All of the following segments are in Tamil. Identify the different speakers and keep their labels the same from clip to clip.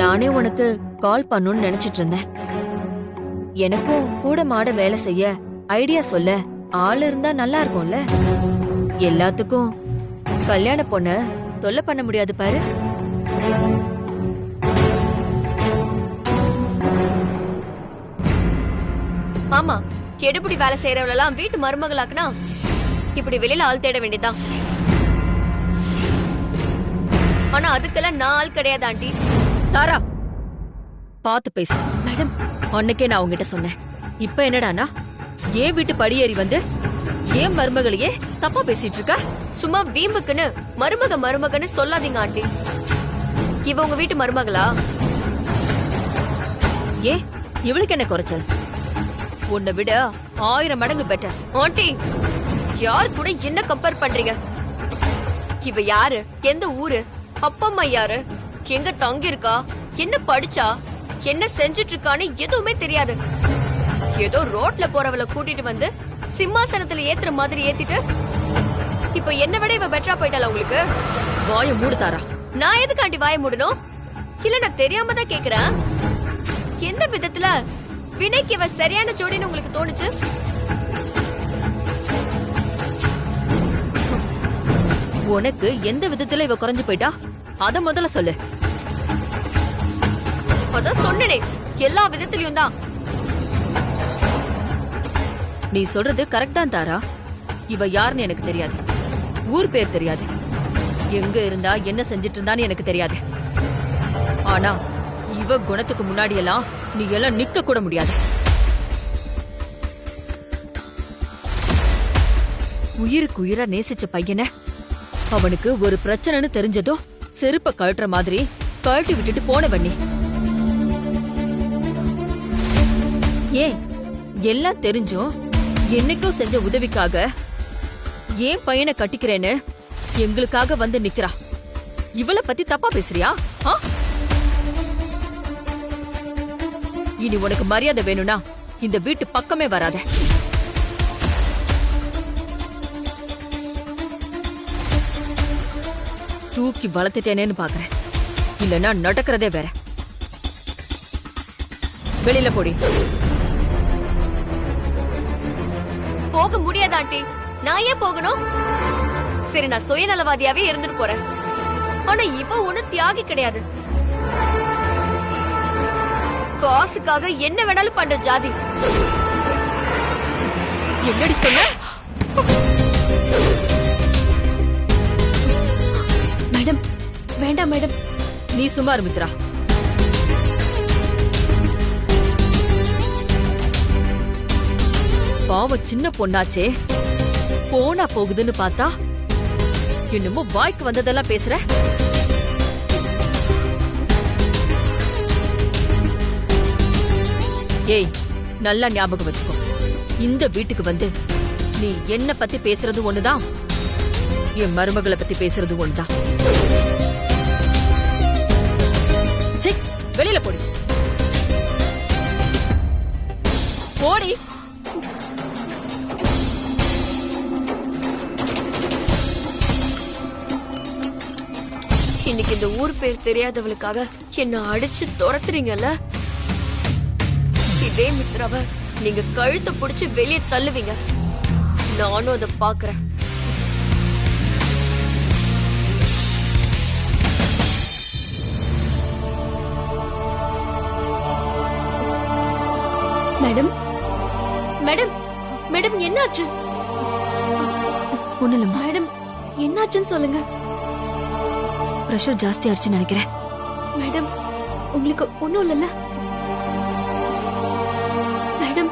Speaker 1: நானே உனக்கு கால் பண்ணணும்னு நினைச்சிட்டு இருந்தேன். எனக்கும் கூட மாட வேலை செய்ய ஐடியா சொல்ல ஆள் இருந்தா நல்லா இருக்கும்ல. எல்லாத்துக்கும் கல்யாண பொண்ண தொல்லை பண்ண முடியாது பாரு.
Speaker 2: ஆமா, கெடுபடி வேலை செய்யறவளெல்லாம் வீட்டு மருமகளாக்குனா இப்படி வெளியில ஆள் தேட வேண்டியதான். ஆனா அதுக்கெல்லாம் நான் ஆள் கிடையாது ஆண்டி.
Speaker 1: தாரா, பாத்து பேசு.
Speaker 2: மேடம்,
Speaker 1: அன்னைக்கே நான் உங்ககிட்ட சொன்னேன். இப்ப என்னடானா ஏன் வீட்டு படியேறி வந்து ஏன் மருமகளையே தப்பா பேசிட்டு இருக்க?
Speaker 2: சும்மா வீம்புக்குன்னு மருமகன்னு சொல்லாதீங்க ஆண்டி. இவ உங்க வீட்டு மருமகளா?
Speaker 1: ஏன் இவளுக்கு என்ன குறைச்சல்? உன்னை விட 1000 மடங்கு பெட்டர்.
Speaker 2: ஆண்டி, யார் கூட என்ன கம்பேர் பண்றீங்க? இவ யாரு? எந்த ஊரு? அப்பா அம்மா யாரு? எங்க தங்கி இருக்கா? என்ன படிச்சா? என்ன செஞ்சுட்டு இருக்கான்னு எதுவுமே தெரியாது. ஏதோ ரோட்ல போறவளை கூட்டிட்டு வந்து சிம்மாசனத்துல ஏத்துற மாதிரி ஏத்திட்டு இப்ப என்ன விட இவ பெட்டரா போயிட்டால உங்களுக்கு?
Speaker 1: வாய மூடு தாரா.
Speaker 2: நான் எதுக்காண்டி வாய மூடணும்? இல்ல நான் தெரியாம தான் கேக்குறேன். எந்த விதத்துல வினைக்கு இவ சரியான ஜோடின்னு உங்களுக்கு தோணுச்சு?
Speaker 1: உனக்கு எந்த விதத்துல இவ குறைஞ்சு போயிட்டா அத முதல்ல சொல்லு.
Speaker 2: அதான் சொன்னனே, எல்லா விதத்திலயும் தான்.
Speaker 1: நீ சொல்றது கரெக்ட் தான் தாரா. இவ யாருன்னு எனக்கு தெரியாது. ஊர் பேர் தெரியாது. எங்க இருந்தா என்ன செஞ்சிட்டு இருந்தான்னு எனக்கு தெரியாது. ஆனா இவ குணத்துக்கு முன்னாடி எல்லாம் நீ எல்லாம் நிக்க கூட முடியாது. உயிருக்கு உயிரா நேசிச்ச பையனை அவனுக்கு ஒரு பிரச்சனைன்னு தெரிஞ்சதும் செருப்ப கழட்டுற மாதிரி கழட்டி விட்டுட்டு போனவன் நீ. ஏன் எல்லாம் தெரிஞ்சும் என்னைக்கும் செஞ்ச உதவிக்காக ஏன் பையனை கட்டிக்கிறேன்னு எங்களுக்காக வந்து நிக்கிறா. இவளை பத்தி தப்பா பேசுறியா? இனி உனக்கு மரியாதை வேணும்னா இந்த வீட்டு பக்கமே வராத. தூக்கி வளர்த்துட்டேனேன்னு பாக்குறேன். இல்லன்னா நடக்கிறதே வேற. வெளியில போடி.
Speaker 2: போக முடியாது ஆண்டி. நான் ஏன் போகணும்? சரி, நான் சுயநலவாதியாவே இருந்துட்டு போறேன். ஆனா இவ ஒண்ணு தியாகி கிடையாது. காசுக்காக என்ன வேணாலும் பண்ற ஜாதி.
Speaker 1: என்னடி சொன்ன?
Speaker 2: மேடம், வேண்டாம் மேடம்.
Speaker 1: நீ சும்மா இருமித்ரா. பாவ சின்ன பொண்ணாச்சே, போனா போகுதுன்னு பார்த்தா என்னமோ வாய்க்கு வந்ததெல்லாம் பேசுற. ஏய், நல்லா ஞாபகம் வச்சுக்கோ. இந்த வீட்டுக்கு வந்து நீ என்ன பத்தி பேசுறது ஒண்ணுதான், என் மருமகளை பத்தி பேசுறது ஒண்ணுதான். வெளியில போடி. போடி.
Speaker 2: இன்னைக்கு இந்த ஊர் பேர் தெரியாதவளுக்காக என்ன அடிச்சு துரத்துறீங்கல்ல? இதே மித்ராவ நீங்க கழுத்தை புடிச்சு வெளியே தள்ளுவீங்க. நானும் அதை பாக்குறேன். மேடம், மேடம், மேடம், என்னாச்சு?
Speaker 1: ஒண்ணு இல்லம்மா.
Speaker 2: மேடம், என்னாச்சுன்னு சொல்லுங்க.
Speaker 1: பிரஷர் ஜாஸ்தி ஆயிடுச்சுன்னு நினைக்கிறேன்.
Speaker 2: மேடம், உங்களுக்கு ஒண்ணும் இல்லல்ல? மேடம்,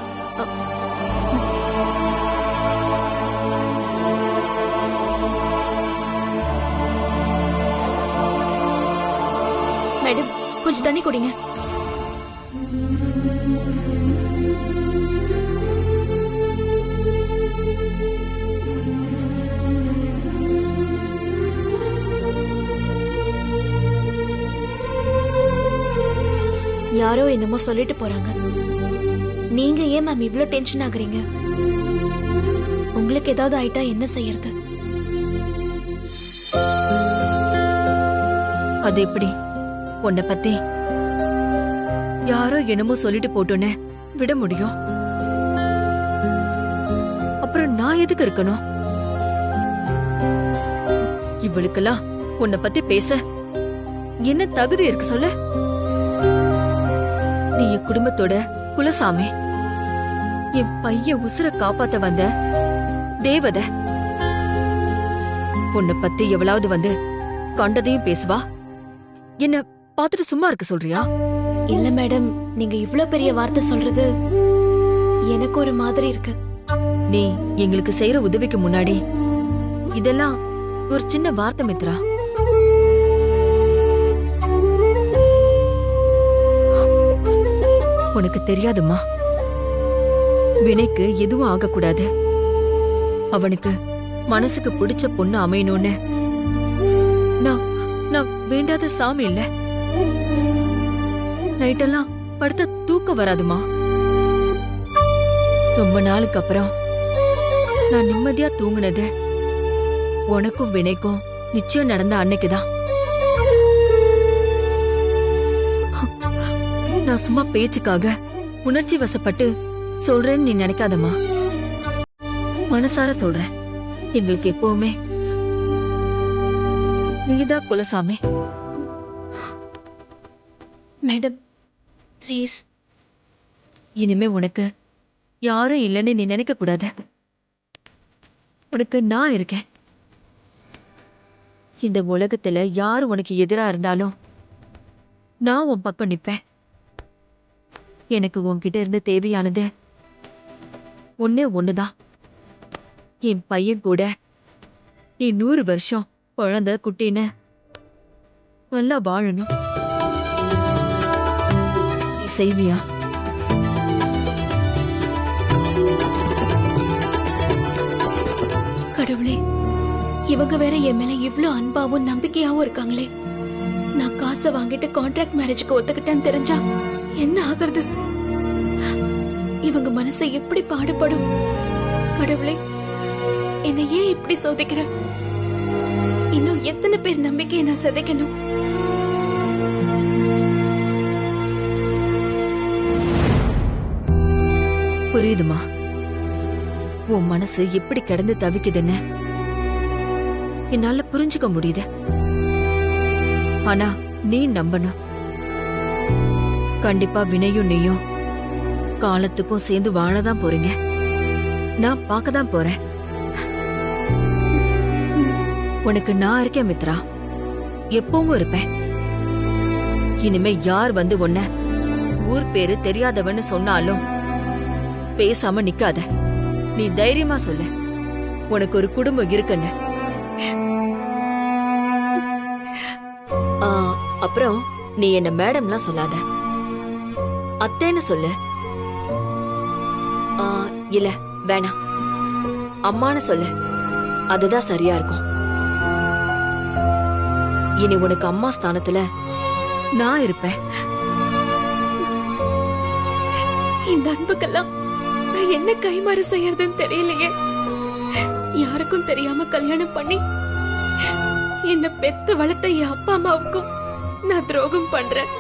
Speaker 2: மேடம், கொஞ்சம் தண்ணி குடிங்க. யாரோ என்னமோ சொல்லிட்டு போறாங்க. நீங்க ஏன் மேம் இவ்ளோ டென்ஷன் ஆகுறீங்க? உங்களுக்கு ஏதாவது ஆயிட்டா என்ன செய்யறது?
Speaker 1: அது எப்படி? உன்னை பத்தி யாரோ என்னமோ சொல்லிட்டு போட்டோன்னு விட முடியும்? அப்புறம் நான் எதுக்கு இருக்கணும்? இவளுக்கெல்லாம் உன்னை பத்தி பேச என்ன தகுதி இருக்கு சொல்லு? நீ என் குடும்பத்தோட குலசாமி, என் பையன் உசுர காப்பாத்த வந்த தேவதை. உன்னை பத்தி எவ்வளவு வந்து கண்டதையும் பேசுவா? என்ன பாத்துட்டு சும்மா இருக்க சொல்றியா?
Speaker 3: இல்ல மேடம், நீங்க இவ்ளோ பெரிய வார்த்தை சொல்றது எனக்கு ஒரு மாதிரி இருக்கு.
Speaker 1: நீ எங்களுக்கு செய்யற உதவிக்கு முன்னாடி இதெல்லாம் ஒரு சின்ன வார்த்தை மித்ரா. உனக்கு தெரியாதுமா, வினைக்கு எதுவும் ஆகக்கூடாது. அவனுக்கு மனசுக்கு பிடிச்ச பொண்ணு அமையணும்னு நான் வேண்டாத சாமி இல்ல. நைட்டெல்லாம் படுத்த தூக்கம் வராதுமா. ரொம்ப நாளுக்கு அப்புறம் நான் நிம்மதியா தூங்குனது உனக்கும் வினைக்கும் நிச்சயம் நடந்த அன்னைக்குதான். நான் சும்மா பேச்சுக்காக உணர்ச்சி வசப்பட்டு சொல்றேன்னு நீ நினைக்காதம்மா. மனசார சொல்றேன். எங்களுக்கு எப்பவுமே நீதான் குலசாமி.
Speaker 3: Madam please.
Speaker 1: இனிமே உனக்கு யாரும் இல்லைன்னு நீ நினைக்க கூடாது. உனக்கு நான் இருக்கேன். இந்த உலகத்துல யாரு உனக்கு எதிரா இருந்தாலும் நான் உன் பக்கம் நிப்பேன். எனக்கு உன்கிட்ட இருந்து தேவையானது ஒன்னே ஒண்ணுதான். என் பையன் கூட நீ 100 வருஷம் குழந்தை குட்டின்னு நல்லா வாழணும். நீ செய்வியா?
Speaker 3: கடவுளே, இவங்க வேற என் மேல இவ்ளோ அன்பாவும் நம்பிக்கையாவும் இருக்காங்களே. நான் காசை வாங்கிட்டு கான்ட்ராக்ட் மேரேஜ்க்கு ஒத்துக்கிட்டேன்னு தெரிஞ்சா என்ன ஆகுறது? இவங்க மனசை எப்படி பாடுபடும்? கடவுளே, என்னை ஏன் இப்படி சோதிக்கிற? இன்னும் எத்தனை பேர் நம்பிக்கையை நான் சதைக்கணும்?
Speaker 1: புரியுதுமா, உன் மனசு எப்படி கிடந்து தவிக்குதுன்னு என்னால புரிஞ்சுக்க முடியுது. ஆனா நீ நம்பணும். கண்டிப்பா வினையும் நீயும் காலத்துக்கும் சேர்ந்து வாழதான் போறீங்க. நான் பார்க்கதான் போறேன். உனக்கு நான் இருக்கேன் மித்ரா, எப்பவும் இருப்பேன். இனிமே யார் வந்து உன்ன ஊர் பேரு தெரியாதவன்னு சொன்னாலும் பேசாம நிக்காத. நீ தைரியமா சொல்லு, உனக்கு ஒரு குடும்பம் இருக்குன்னு. அப்புறம் நீ என்ன மேடம்லாம் சொல்லாத, அத்தேன்னு சொல்லு. இல்ல வேணாம், அம்மான்னு சொல்லு. அதுதான் சரியா இருக்கும். இனி உனக்கு அம்மா ஸ்தானத்துல நான் இருப்பேன்.
Speaker 3: இந்த அன்புக்கெல்லாம் நான் என்ன கைமாறு செய்யறதுன்னு தெரியலையே. யாருக்கும் தெரியாம கல்யாணம் பண்ணி என்ன பெத்து வளர்த்த என் அப்பா அம்மாவுக்கும் நான் துரோகம் பண்றேன்.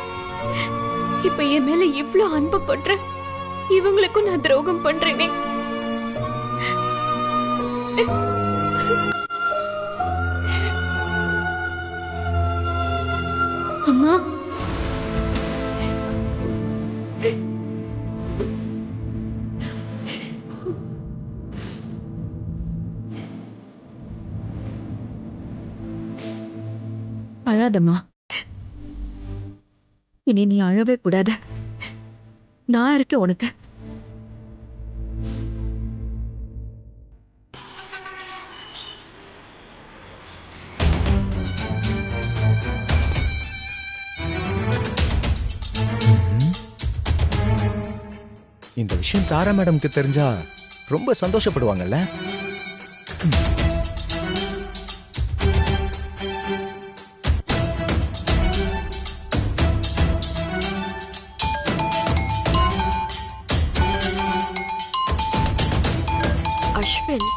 Speaker 3: இப்ப என் மேல இவ்ளோ அன்பு கொட்ற இவங்களுக்கும் நான் துரோகம் பண்றேனே. அம்மா,
Speaker 1: அழாதம்மா. இனி நீ அழவே கூடாது. நான் இருக்கேன் உனக்கு.
Speaker 4: இந்த விஷயம் தாரா மேடம்க்கு தெரிஞ்சா ரொம்ப சந்தோஷப்படுவாங்கல்ல.
Speaker 2: அஸ்வின்,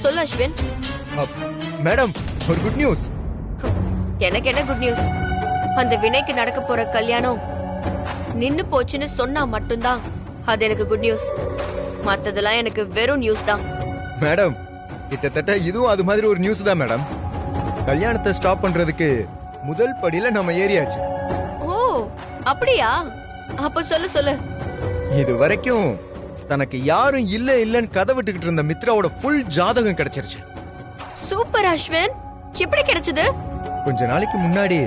Speaker 2: சொல்லு அஸ்வின்.
Speaker 4: மேடம், ஒரு குட் நியூஸ்.
Speaker 2: எனக்கு என்ன குட் நியூஸ்? அந்த வினைக்கு நடக்க போற கல்யாணம் நின்னு போச்சுன்னு சொன்னா மட்டும்தான் அது எனக்கு குட் நியூஸ். மத்ததெல்லாம் எனக்கு வெறும் நியூஸ் தான்.
Speaker 4: மேடம் கிட்டத்தட்ட இதுவும் அது மாதிரி ஒரு நியூஸ் தான் மேடம். கல்யாணத்தை ஸ்டாப் பண்றதுக்கு முதல் படியில நம்ம ஏறியாச்சு.
Speaker 2: ஓ அப்படியா? அப்ப சொல்லு சொல்லு.
Speaker 4: இது வரைக்கும் தனக்கு யாரும் இல்ல இல்லன்னு கதை விட்டுக்கிட்டு இருந்த மித்ராவோட ஃபுல் ஜாதகம் கிடைச்சிருச்சு.
Speaker 2: சூப்பர் அஸ்வின், எப்படி கிடைச்சது?
Speaker 4: கொஞ்ச நாளைக்கு முன்னாடி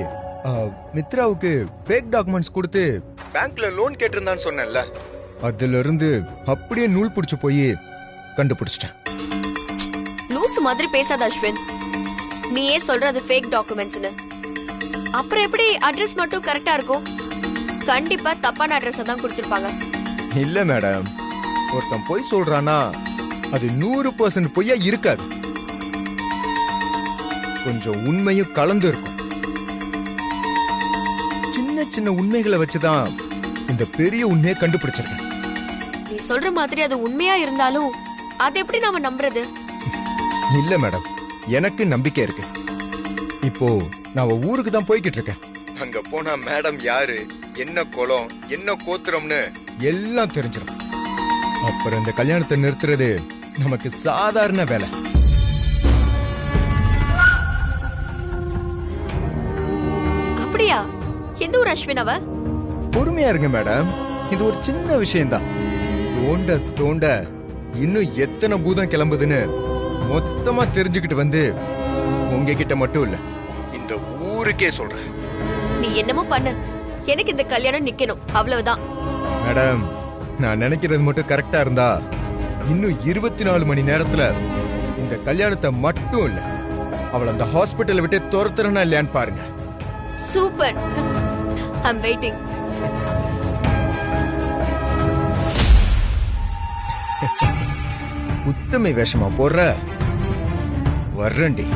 Speaker 4: மித்ராவுக்கு ஃபேக் டாக்குமெண்ட்ஸ் கொடுத்து பேங்க்ல லோன் கேட்டிருந்தான்னு சொன்னேன்ல, அதுல இருந்து அப்படியே நூல் பிடிச்சு போய் கண்டுபிடிச்சிட்டேன்.
Speaker 2: லூசு மாதிரி பேசாத அஸ்வின். நீயே சொல்ற அது ஃபேக் டாக்குமெண்ட்ஸ்னு. அப்புறம் எப்படி அட்ரஸ் மட்டும் கரெக்டா இருக்கும்? கண்டிப்பா தப்பான அட்ரஸ் தான் கொடுத்திருப்பாங்க.
Speaker 4: இல்ல மேடம், ஒருத்தன் பொய் சொல்றானா அது 100% பொய்யா இருக்காது. கொஞ்சம் உண்மையும் கலந்து இருக்கும். சின்ன சின்ன உண்மைகளை வச்சுதான் இந்த பெரிய உண்மையை கண்டுபிடிச்சிருக்கேன்.
Speaker 2: நீ சொல்ற மாதிரி அது உண்மையா இருந்தாலும் அதை எப்படி நாம நம்புறது?
Speaker 4: இல்ல மேடம், எனக்கு நம்பிக்கை இருக்கு. இப்போ நான் ஊருக்கு தான் போய்கிட்டு இருக்கேன். அங்க போனா மேடம் யாரு, என்ன குலம், என்ன கோத்திரம்னு எல்லாம் தெரிஞ்சிடும். அப்புறம் இந்த கல்யாணத்தை நிறுத்துறது நமக்கு சாதாரண வேலை.
Speaker 2: அப்படியா? எந்த ஊர் அஸ்வின் அவ?
Speaker 4: பொறுமையா இருங்க மேடம், இது ஒரு சின்ன விஷயம்தான். தோண்ட தோண்ட இன்னும் எத்தனை பூதம் கிளம்புதுன்னு மொத்தமா தெரிஞ்சுக்கிட்டு வந்து உங்ககிட்ட மட்டும் இல்ல இந்த ஊருக்கே சொல்றேன்.
Speaker 2: நீ என்னமோ பண்ணு, எனக்கு இந்த கல்யாணம் நிக்கணும், அவ்வளவுதான்.
Speaker 4: மேடம், நான் நினைக்கிறது மட்டும் கரெக்டா இருந்தா இன்னும் 24 மணி நேரத்துல இந்த கல்யாணத்தை மட்டும் இல்ல அவளை அந்த ஹாஸ்பிட்டலை விட்டு துரத்துறனா இல்லையான்னு பாருங்க.
Speaker 2: Super, I'm waiting.
Speaker 4: உத்தமை வேஷமா போடுற, வர்றண்டி.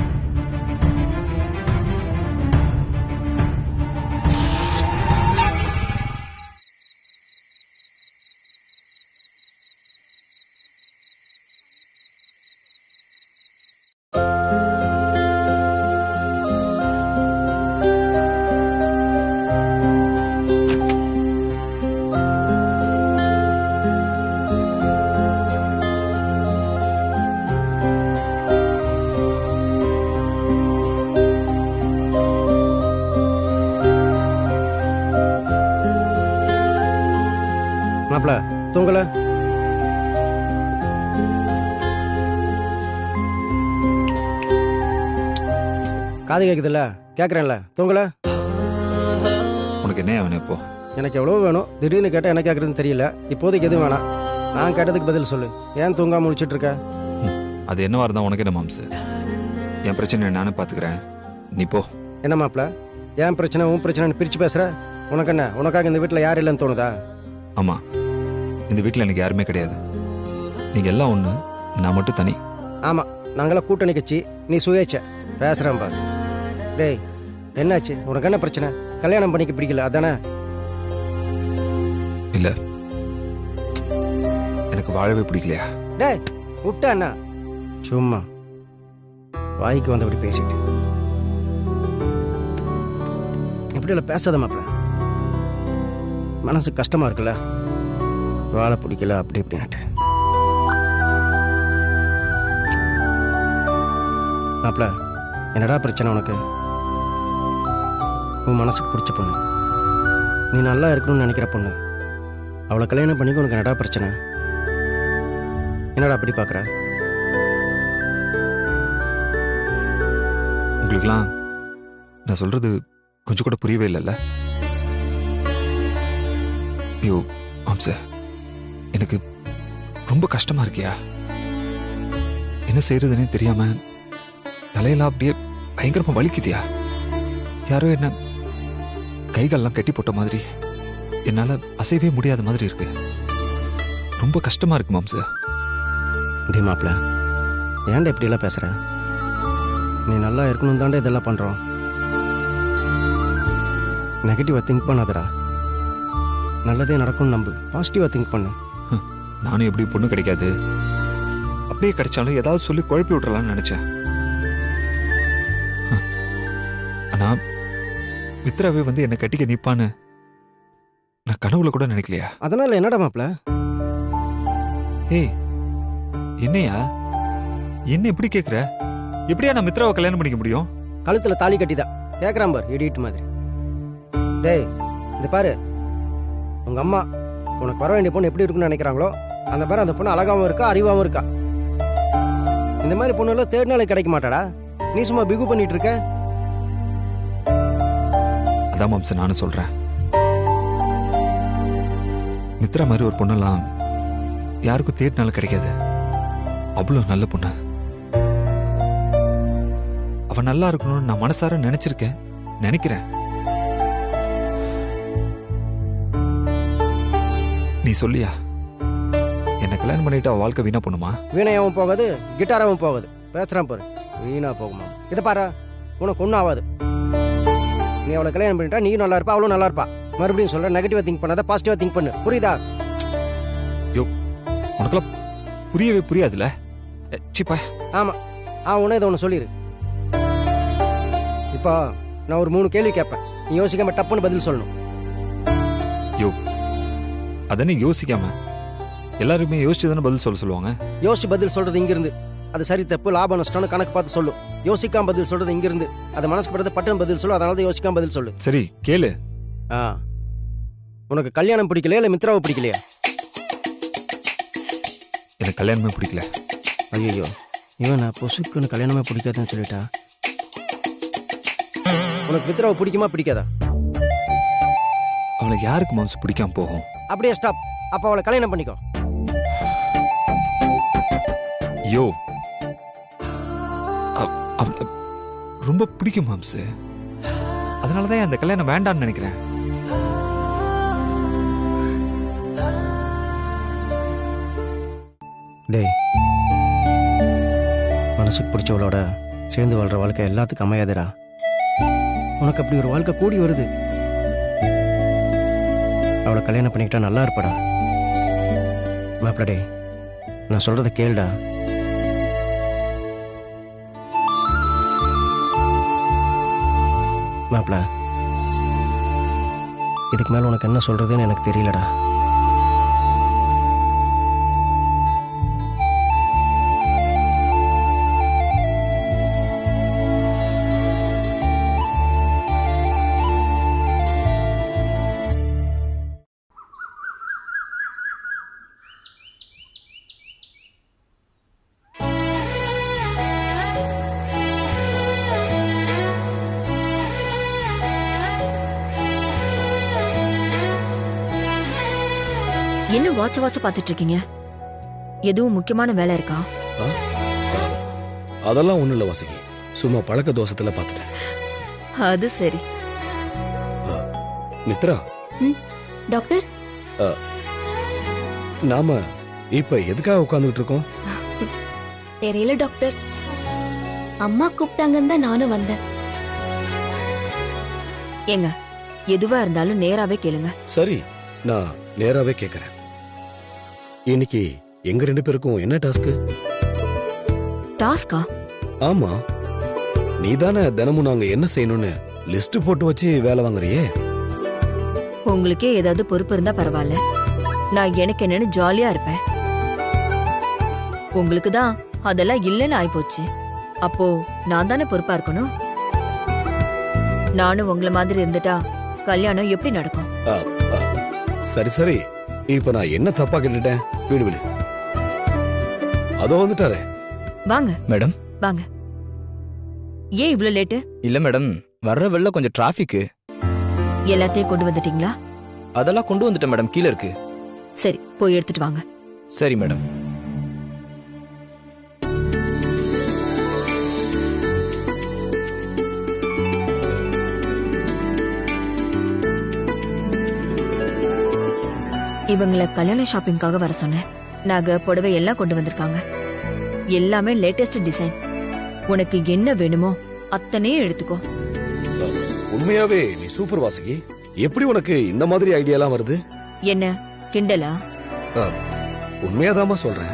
Speaker 5: மாப்பிள தூங்கல? காது கேக்குதுல்ல? கேக்குறேன்ல, தூங்கல?
Speaker 6: உனக்கு என்ன அவனு இப்போ?
Speaker 5: எனக்கு எவ்வளவு வேணும், திடீர்னு கேட்டா என்ன கேக்குறதுன்னு தெரியல. இப்போதைக்கு எதுவும் வேணாம், நான் கேட்டதுக்கு பதில் சொல்லு. ஏன் தூங்காம முடிச்சிட்டு இருக்க?
Speaker 6: அது என்னவா இருந்தா உனக்கு என்ன மாம்சு? என் பிரச்சனை நானும் பாத்துக்கிறேன், நீ போ.
Speaker 5: என்ன மாப்பிள, ஏன் பிரச்சனை உன் பிரச்சனைன்னு பிரிச்சு பேசுற? உனக்கு என்ன, உனக்காக இந்த வீட்டுல யாரும் இல்லைன்னு தோணுதா?
Speaker 6: ஆமா, இந்த வீட்டுல எனக்கு யாருமே கிடையாது. நீங்க எல்லாம் ஒண்ணு, நான் மட்டும் தனி.
Speaker 5: ஆமா, நாங்களாம் கூட்டணி கட்சி, நீ சுயேச்ச பேசுறேன் பாரு. டேய், என்னாச்சு? உனக்கு என்ன பிரச்சனை? கல்யாணம் பண்ணிக்க பிடிக்கல அதானே?
Speaker 6: இல்ல, எனக்கு வாழவே பிடிக்கலையா?
Speaker 5: டேய் விட்டா என்ன? சும்மா வாய்க்கு வந்தபடி பேசிட்டு இப்படி எல்லாம் பேசாத மாப்பிள்ள. மனசு கஷ்டமா இருக்குல்ல, வாழை பிடிக்கல அப்படி இப்படின்ட்டு. மாப்பிள்ள, என்னடா பிரச்சனை உனக்கு? உன் மனசுக்கு பிடிச்ச பொண்ணு, நீ நல்லா இருக்கணும்னு நினைக்கிற பொண்ணு, அவளை கல்யாணம் பண்ணிக்க உனக்கு என்னடா பிரச்சனை? என்னடா அப்படி பார்க்குற?
Speaker 6: உங்களுக்குலாம் நான் சொல்றது கொஞ்சம் கூட புரியவே இல்லைல்ல? ஐயோ மாம்ச, எனக்கு ரொம்ப கஷ்டமா இருக்கியா? என்ன செய்யறதுன்னே தெரியாம தலையெல்லாம் அப்படியே பயங்கரமா வலிக்குதியா? யாரோ என்ன கைகாலெல்லாம் கட்டி போட்ட மாதிரி, என்னால அசைவே முடியாத மாதிரி இருக்கு. ரொம்ப கஷ்டமா இருக்கு மாம்ச.
Speaker 5: டே மாப்பிள்ள, ஏன்டா இப்படி எல்லாம் பேசுற? நீ நல்லா இருக்கணும் தாண்டா இதெல்லாம் பண்றோம். நெகட்டிவா திங்க் பண்ணாதடா, நல்லதே நடக்கும்னு நம்பு, பாசிட்டிவா திங்க் பண்ணு.
Speaker 6: நானும் எப்படி பொண்ணு கிடைக்காது, அப்படியே கிடைச்சாலும் ஏதாவது சொல்லி குழப்பி விட்டுறலாம்னு நினைச்சேன். ஆனா மித்ராவே வந்து என்னை கட்டிக்க நிப்பான்னு நான் கனவுல கூட நினைக்கலையா?
Speaker 5: அதனால என்னடா மாப்ள?
Speaker 6: ஏய் என்னையா என்ன இப்படி கேக்குற? எப்படியா நான் மித்ராவை கல்யாணம் பண்ணிக்க முடியும்?
Speaker 5: கழுத்துல தாலி கட்டிதான் கேக்குறான் பாரு, இடிட்டு மாதிரி. டேய் இது பாரு, உங்க அம்மா உனக்கு வர வேண்டிய பொண்ணு எப்படி இருக்குன்னு நினைக்கிறாங்களோ அந்த மாதிரி அந்த பொண்ணு அழகாவும் இருக்கா, அறிவாவும் இருக்கா. இந்த மாதிரி பொண்ணு தேடினாலே கிடைக்க மாட்டாடா. நீ சும்மா பிகு பண்ணிட்டு இருக்க.
Speaker 6: அதான் மாம்ச நானும் சொல்றேன். மித்ரா மாதிரி ஒரு பொண்ணெல்லாம் யாருக்கும் தேடினாலும் கிடைக்காது. அவ்வளவு நல்ல பொண்ணு. அவ நல்லா இருக்கணும்னு நான் மனசார நினைச்சிருக்கேன், நினைக்கிறேன். நீ சொல்லியா என்ன கல்யாணம் பண்ணிட்டு அவ வாழ்க்கை வீணா போணுமா?
Speaker 5: வீணையாவும் போகாது, கிட்டாராவும் போகாது. பேசுறான் பாரு, வீணா போகுமா? இதை பாரு, உனக்கு ஒன்றும் ஆகாது. நீ அவளை கல்யாணம் பண்ணிட்டா நீ நல்லா இருப்பா, அவளும் நல்லா இருப்பா. மறுபடியும் சொல்ற, நெகட்டிவா திங்க் பண்ணாத, பாசிட்டிவா திங்க் பண்ணு. புரியுதா?
Speaker 6: யோ உனக்கெல்லாம் புரியவே புரியாதுல்ல. சிப்பா.
Speaker 5: ஆமா, உன்ன இதை ஒன்று சொல்லிடு. இப்போ நான் ஒரு 3 கேள்வி கேட்பேன், நீ யோசிக்காம டப்புன்னு பதில் சொல்லணும்.
Speaker 6: யோ அதனே யோசிக்காம எல்லாருமே யோசிச்சு தானே பதில் சொல்லுவாங்க.
Speaker 5: யோசிச்சு பதில் சொல்றது இங்கிருந்து, அது சரி தப்பு லாபம் நஷ்டம்னு கணக்கு பார்த்து சொல்லும். யோசிக்காம பதில் சொல்றது இங்கிருந்து, அது மனசுக்கு படுறது பட்டுன்னு பதில் சொல்லு. அதனால தான் யோசிக்காம பதில் சொல்லு.
Speaker 6: சரி கேளு.
Speaker 5: உனக்கு கல்யாணம் பிடிக்கலையா இல்ல மித்ராவை பிடிக்கலையா?
Speaker 6: எனக்கு கல்யாணமே பிடிக்கல.
Speaker 5: ஐயோ, இவன் நான் பொசுக்குன்னு கல்யாணமே பிடிக்காதுன்னு சொல்லிட்டா. உனக்கு மித்ராவை பிடிக்குமா பிடிக்காதா?
Speaker 6: அவளுக்கு யாருக்கு மனசு பிடிக்காம போகும்?
Speaker 5: அப்படியே ஸ்டாப். அப்ப அவளை கல்யாணம் பண்ணிக்கோ.
Speaker 6: யோ ரொம்ப பிடிக்கும் மாம்சு. அதனாலதான் அந்த கல்யாணம் வேண்டாம்னு நினைக்கிறேன்.
Speaker 5: டேய், மனசுக்கு பிடிச்சவளோட சேர்ந்து வாழ்ற வாழ்க்கை எல்லாத்துக்கும் அமையாதுடா. உனக்கு அப்படி ஒரு வாழ்க்கை கூடி வருது. அவளை கல்யாணம் பண்ணிக்கிட்டா நல்லா இருப்படா. மாப்பிள டே, நான் சொல்றத கேளுடா. மாப்பிள, இதுக்கு மேல உனக்கு என்ன சொல்றதுன்னு எனக்கு தெரியலடா.
Speaker 1: என்ன வாட்ச பார்த்துட்டு இருக்கீங்க? எதுவும் முக்கியமான வேலை இருக்கா?
Speaker 7: அதெல்லாம் ஒண்ணும் இல்ல வாசுகி, சும்மா பழக்க தோசத்துல பாத்துட்டேன்.
Speaker 1: அது சரி.
Speaker 7: மித்ரா,
Speaker 3: டாக்டர்,
Speaker 7: நாம இப்ப எதுக்காக உட்கார்ந்துட்டு இருக்கோம்?
Speaker 3: தெரியல டாக்டர். அம்மா கூப்பிட்டாங்கன்னு தான் நானும் வந்தேன்.
Speaker 1: ஏங்க, எதுவா இருந்தாலும் நேராவே கேளுங்க.
Speaker 7: சரி, நான் நேராவே கேக்குறேன். இன்னைக்கு எங்க 2 பேருக்கும் என்ன டாஸ்க்?
Speaker 1: டாஸ்கா?
Speaker 7: ஆமா, நீதானே தினமும் நாங்க என்ன செய்யணும்னு லிஸ்ட் போட்டு வச்சு வேலை வாங்குறியே.
Speaker 1: உங்களுக்கே ஏதாவது பொறுப்பு இருந்தா பரவாயில்ல, நான் எனக்கு என்னன்னு ஜாலியா இருப்பேன். உங்களுக்கு தான் அதெல்லாம் இல்லைன்னு ஆயிப்போச்சு. அப்போ நான் தானே பொறுப்பா இருக்கணும். நானும் உங்களை மாதிரி இருந்துட்டா கல்யாணம் எப்படி நடக்கும்?
Speaker 7: சரி சரி, இப்ப நான் என்ன தப்பா கேட்டுட்டேன்? விடு விடு, அதோ வந்துட்டாரே.
Speaker 1: வாங்க
Speaker 8: மேடம்.
Speaker 1: வாங்க. ஏன் இவ்ளோ லேட்டு?
Speaker 8: இல்ல மேடம், வர்ற வெள்ள கொஞ்சம் டிராபிக்.
Speaker 1: எல்லாத்தையும் கொண்டு வந்துட்டீங்களா?
Speaker 8: அதெல்லாம் கொண்டு வந்துட்டேன் மேடம், கீழ இருக்கு.
Speaker 1: சரி, போய் எடுத்துட்டு வாங்க.
Speaker 8: சரி மேடம்.
Speaker 1: இவங்களை கல்யாண ஷாப்பிங்காக வர சொன்னேன். நகை புடவை எல்லாம் கொண்டு வந்திருக்காங்க. எல்லாமே லேட்டஸ்ட் டிசைன். உனக்கு என்ன வேணுமோ அத்தனையும் எடுத்துக்கோ.
Speaker 7: உண்மையாவே நீ சூப்பர் வாசுகி. எப்படி உனக்கு இந்த மாதிரி ஐடியாலாம் வருது?
Speaker 1: என்ன கிண்டலா?
Speaker 7: உண்மையாதாமா சொல்றேன்.